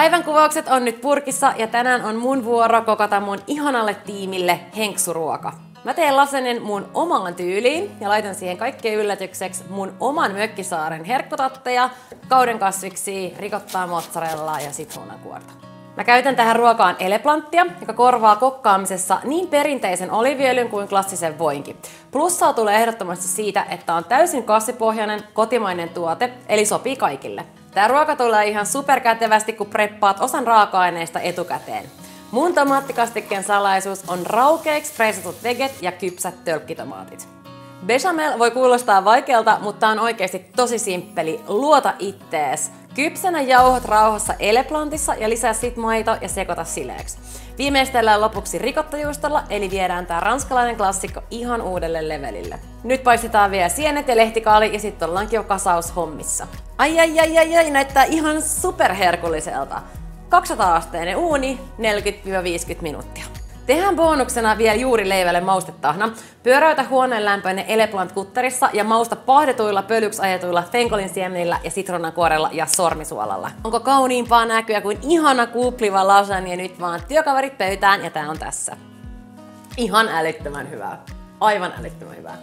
Päivän kuvaukset on nyt purkissa ja tänään on mun vuoro kokata mun ihanalle tiimille henksuruoka. Mä teen lasanen mun omaan tyyliin ja laitan siihen kaikkeen yllätykseksi mun oman mökkisaaren herkkutatteja, kauden kasviksia, rikottaa mozzarellaa ja sitruunankuorta. Mä käytän tähän ruokaan eleplanttia, joka korvaa kokkaamisessa niin perinteisen oliiviöljyn kuin klassisen voinkin. Plussaa tulee ehdottomasti siitä, että on täysin kasvipohjainen, kotimainen tuote, eli sopii kaikille. Tää ruoka tulee ihan superkätevästi, kun preppaat osan raaka-aineista etukäteen. Mun tomaattikastikkeen salaisuus on raukeiksi freesatut veget ja kypsät tölkkitomaatit. Bechamel voi kuulostaa vaikealta, mutta on oikeasti tosi simppeli. Luota ittees. Kypsänä jauhot rauhassa eleplantissa ja lisää sit maito ja sekoita sileeksi. Viimeistellään lopuksi ricottajuustolla, eli viedään tää ranskalainen klassikko ihan uudelle levelille. Nyt paistetaan vielä sienet ja lehtikaali ja sitten ollaankin jo kasaushommissa. Ai, näyttää ihan superherkulliselta. 200-asteinen uuni, 40-50 minuuttia. Tehdään bonuksena vielä juurileivälle maustetahna. Pyöräytä huoneen lämpöinen eleplant kutterissa ja mausta pahdetuilla pölyksi ajetuilla fenkolin siemenillä ja sitruunankuorella ja sormisuolalla. Onko kauniimpaa näkyä kuin ihana kupliva lasagne? Nyt vaan työkaverit pöytään ja tää on tässä. Ihan älyttömän hyvää. Aivan älyttömän hyvää.